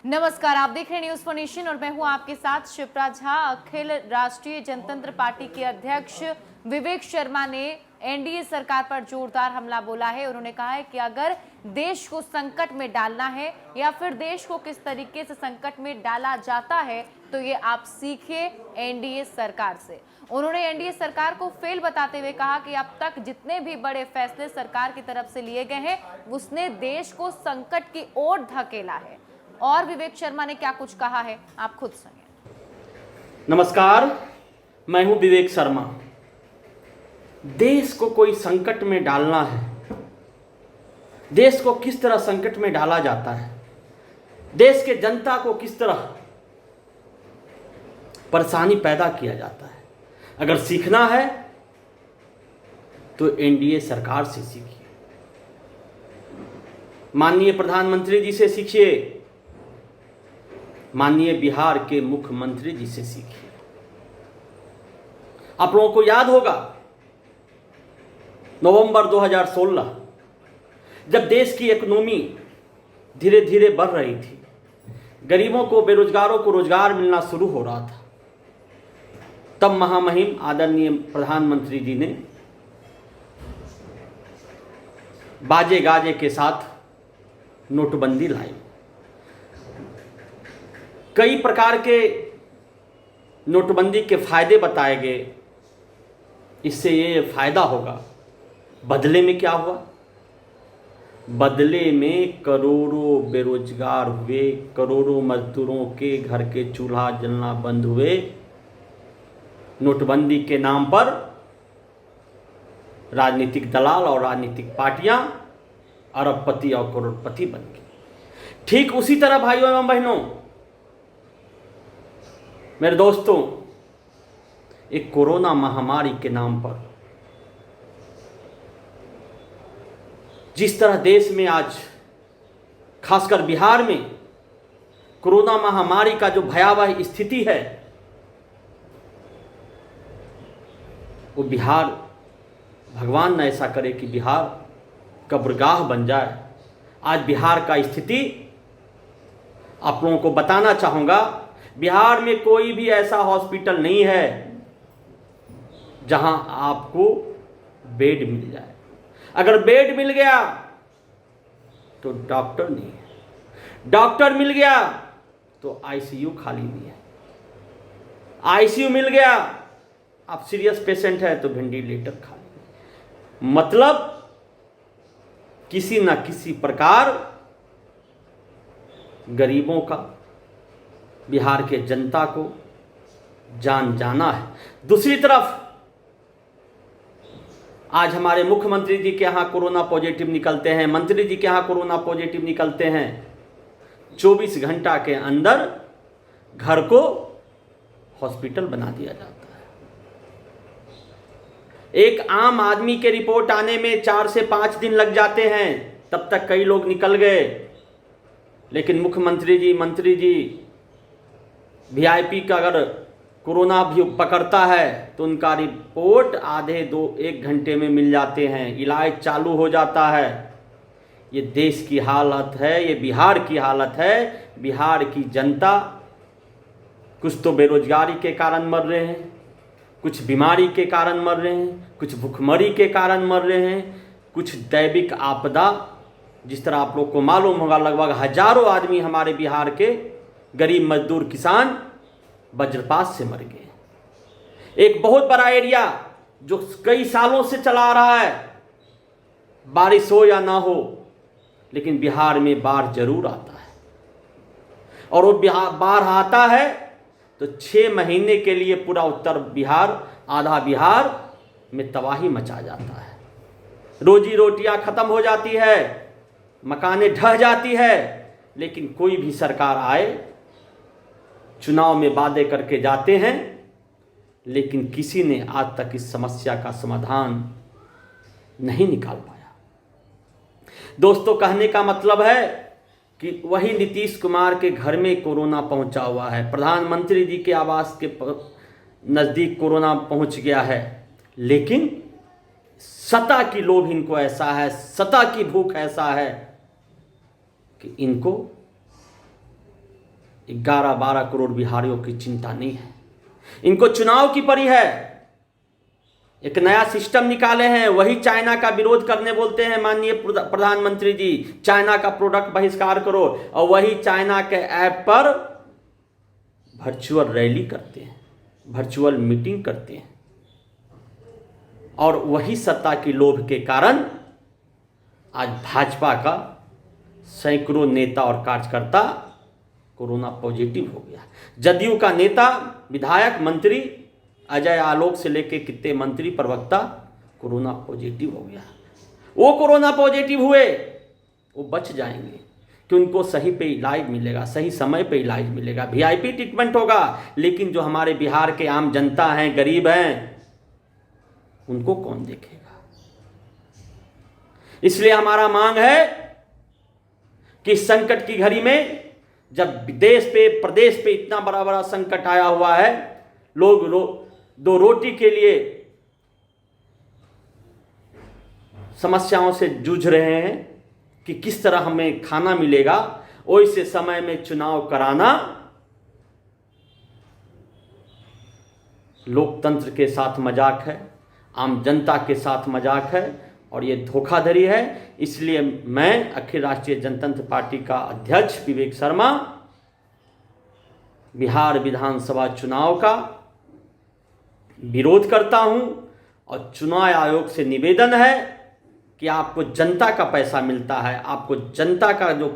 नमस्कार, आप देख रहे हैं न्यूज फॉर नेशन और मैं हूं आपके साथ शिप्रा झा। अखिल राष्ट्रीय जनतंत्र पार्टी के अध्यक्ष विवेक शर्मा ने एनडीए सरकार पर जोरदार हमला बोला है। उन्होंने कहा है कि अगर देश को संकट में डालना है या फिर देश को किस तरीके से संकट में डाला जाता है तो ये आप सीखिए एनडीए सरकार से। उन्होंने एनडीए सरकार को फेल बताते हुए कहा कि अब तक जितने भी बड़े फैसले सरकार की तरफ से लिए गए हैं उसने देश को संकट की ओर धकेला है। और विवेक शर्मा ने क्या कुछ कहा है आप खुद सुनिए। नमस्कार, मैं हूं विवेक शर्मा। देश को कोई संकट में डालना है, देश को किस तरह संकट में डाला जाता है, देश के जनता को किस तरह परेशानी पैदा किया जाता है, अगर सीखना है तो एनडीए सरकार से सीखिए, माननीय प्रधानमंत्री जी से सीखिए, माननीय बिहार के मुख्यमंत्री जी से सीखिए। आप लोगों को याद होगा नवंबर 2016 जब देश की इकोनॉमी धीरे धीरे बढ़ रही थी, गरीबों को, बेरोजगारों को रोजगार मिलना शुरू हो रहा था, तब महामहिम आदरणीय प्रधानमंत्री जी ने बाजे गाजे के साथ नोटबंदी लाई। कई प्रकार के नोटबंदी के फायदे बताए गए, इससे ये फायदा होगा। बदले में क्या हुआ? बदले में करोड़ों बेरोजगार हुए, करोड़ों मजदूरों के घर के चूल्हा जलना बंद हुए। नोटबंदी के नाम पर राजनीतिक दलाल और राजनीतिक पार्टियां अरबपति और करोड़पति बन गई। ठीक उसी तरह भाइयों एवं बहनों, मेरे दोस्तों, एक कोरोना महामारी के नाम पर जिस तरह देश में आज खासकर बिहार में कोरोना महामारी का जो भयावह स्थिति है, वो बिहार, भगवान न ऐसा करे कि बिहार कब्रगाह बन जाए। आज बिहार का स्थिति आप लोगों को बताना चाहूँगा, बिहार में कोई भी ऐसा हॉस्पिटल नहीं है जहां आपको बेड मिल जाए। अगर बेड मिल गया तो डॉक्टर नहीं है, डॉक्टर मिल गया तो आईसीयू खाली नहीं है, आईसीयू मिल गया आप सीरियस पेशेंट है तो वेंटिलेटर खाली है। मतलब किसी न किसी प्रकार गरीबों का, बिहार के जनता को जान जाना है। दूसरी तरफ आज हमारे मुख्यमंत्री जी के यहाँ कोरोना पॉजिटिव निकलते हैं, मंत्री जी के यहाँ कोरोना पॉजिटिव निकलते हैं, 24 घंटा के अंदर घर को हॉस्पिटल बना दिया जाता है। एक आम आदमी के रिपोर्ट आने में 4 से 5 दिन लग जाते हैं, तब तक कई लोग निकल गए। लेकिन मुख्यमंत्री जी, मंत्री जी, वीआईपी का अगर कोरोना भी पकड़ता है तो उनका रिपोर्ट आधे 1 घंटे में मिल जाते हैं, इलाज चालू हो जाता है। ये देश की हालत है, ये बिहार की हालत है। बिहार की जनता कुछ तो बेरोजगारी के कारण मर रहे हैं, कुछ बीमारी के कारण मर रहे हैं, कुछ भुखमरी के कारण मर रहे हैं, कुछ दैविक आपदा, जिस तरह आप लोग को मालूम होगा लगभग हजारों आदमी हमारे बिहार के गरीब मजदूर किसान वज्रपात से मर गए। एक बहुत बड़ा एरिया जो कई सालों से चला आ रहा है, बारिश हो या ना हो लेकिन बिहार में बाढ़ जरूर आता है, और वो बाढ़ आता है तो 6 महीने के लिए पूरा उत्तर बिहार, आधा बिहार में तबाही मचा जाता है। रोजी रोटियां खत्म हो जाती है, मकानें ढह जाती है। लेकिन कोई भी सरकार आए, चुनाव में वादे करके जाते हैं, लेकिन किसी ने आज तक इस समस्या का समाधान नहीं निकाल पाया। दोस्तों, कहने का मतलब है कि वही नीतीश कुमार के घर में कोरोना पहुंचा हुआ है, प्रधानमंत्री जी के आवास के नज़दीक कोरोना पहुंच गया है, लेकिन सत्ता की लोभ इनको ऐसा है, सत्ता की भूख ऐसा है कि इनको 11-12 करोड़ बिहारियों की चिंता नहीं है। इनको चुनाव की पड़ी है। एक नया सिस्टम निकाले हैं, वही चाइना का विरोध करने बोलते हैं माननीय प्रधानमंत्री जी, चाइना का प्रोडक्ट बहिष्कार करो, और वही चाइना के ऐप पर वर्चुअल रैली करते हैं, वर्चुअल मीटिंग करते हैं, और वही सत्ता की लोभ के कारण आज भाजपा का सैकड़ों नेता और कार्यकर्ता कोरोना पॉजिटिव हो गया। जदयू का नेता, विधायक, मंत्री अजय आलोक से लेके कितने मंत्री, प्रवक्ता कोरोना पॉजिटिव हो गया। वो कोरोना पॉजिटिव हुए, वो बच जाएंगे कि उनको सही पे इलाज मिलेगा, सही समय पे इलाज मिलेगा, वीआईपी ट्रीटमेंट होगा। लेकिन जो हमारे बिहार के आम जनता हैं, गरीब हैं, उनको कौन देखेगा? इसलिए हमारा मांग है कि संकट की घड़ी में, जब देश पे, प्रदेश पे इतना बड़ा बड़ा संकट आया हुआ है, लोग दो रोटी के लिए समस्याओं से जूझ रहे हैं कि किस तरह हमें खाना मिलेगा, वैसे समय में चुनाव कराना लोकतंत्र के साथ मजाक है, आम जनता के साथ मजाक है, और ये धोखाधड़ी है। इसलिए मैं अखिल राष्ट्रीय जनतंत्र पार्टी का अध्यक्ष विवेक शर्मा बिहार विधानसभा चुनाव का विरोध करता हूं, और चुनाव आयोग से निवेदन है कि आपको जनता का पैसा मिलता है, आपको जनता का जो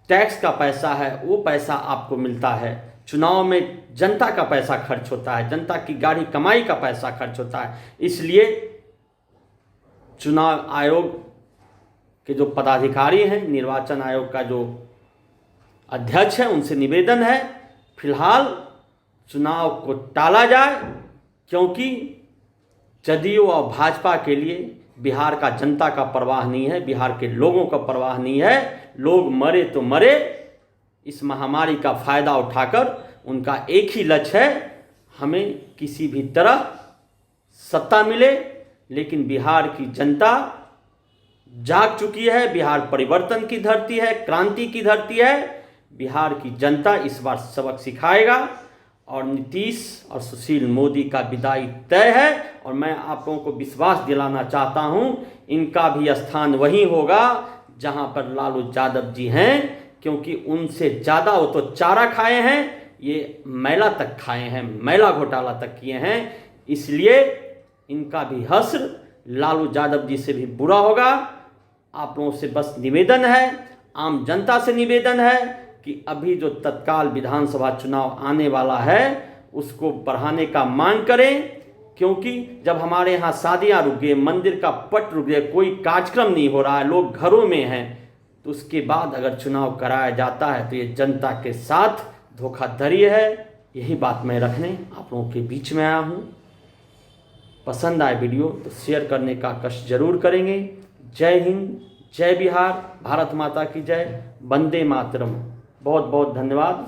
टैक्स का पैसा है वो पैसा आपको मिलता है। चुनाव में जनता का पैसा खर्च होता है, जनता की गाढ़ी कमाई का पैसा खर्च होता है। इसलिए चुनाव आयोग के जो पदाधिकारी हैं, निर्वाचन आयोग का जो अध्यक्ष है, उनसे निवेदन है फिलहाल चुनाव को टाला जाए, क्योंकि जदयू और भाजपा के लिए बिहार का जनता का परवाह नहीं है, बिहार के लोगों का परवाह नहीं है। लोग मरे तो मरे, इस महामारी का फायदा उठाकर उनका एक ही लक्ष्य है, हमें किसी भी तरह सत्ता मिले। लेकिन बिहार की जनता जाग चुकी है, बिहार परिवर्तन की धरती है, क्रांति की धरती है। बिहार की जनता इस बार सबक सिखाएगा, और नीतीश और सुशील मोदी का विदाई तय है। और मैं आप लोगों को विश्वास दिलाना चाहता हूं, इनका भी स्थान वहीं होगा जहां पर लालू यादव जी हैं, क्योंकि उनसे ज़्यादा वो तो चारा खाए हैं, ये मैला तक खाए हैं, मैला घोटाला तक किए हैं। इसलिए इनका भी हश्र लालू यादव जी से भी बुरा होगा। आप लोगों से बस निवेदन है, आम जनता से निवेदन है कि अभी जो तत्काल विधानसभा चुनाव आने वाला है उसको बढ़ाने का मांग करें, क्योंकि जब हमारे यहाँ शादियाँ रुक गए, मंदिर का पट रुक गए, कोई कार्यक्रम नहीं हो रहा है, लोग घरों में हैं, तो उसके बाद अगर चुनाव कराया जाता है तो ये जनता के साथ धोखाधड़ी है। यही बात मैं रखने आप लोगों के बीच में आया हूँ। पसंद आए वीडियो तो शेयर करने का कष्ट जरूर करेंगे। जय हिंद, जय बिहार, भारत माता की जय, वंदे मातरम। बहुत बहुत धन्यवाद।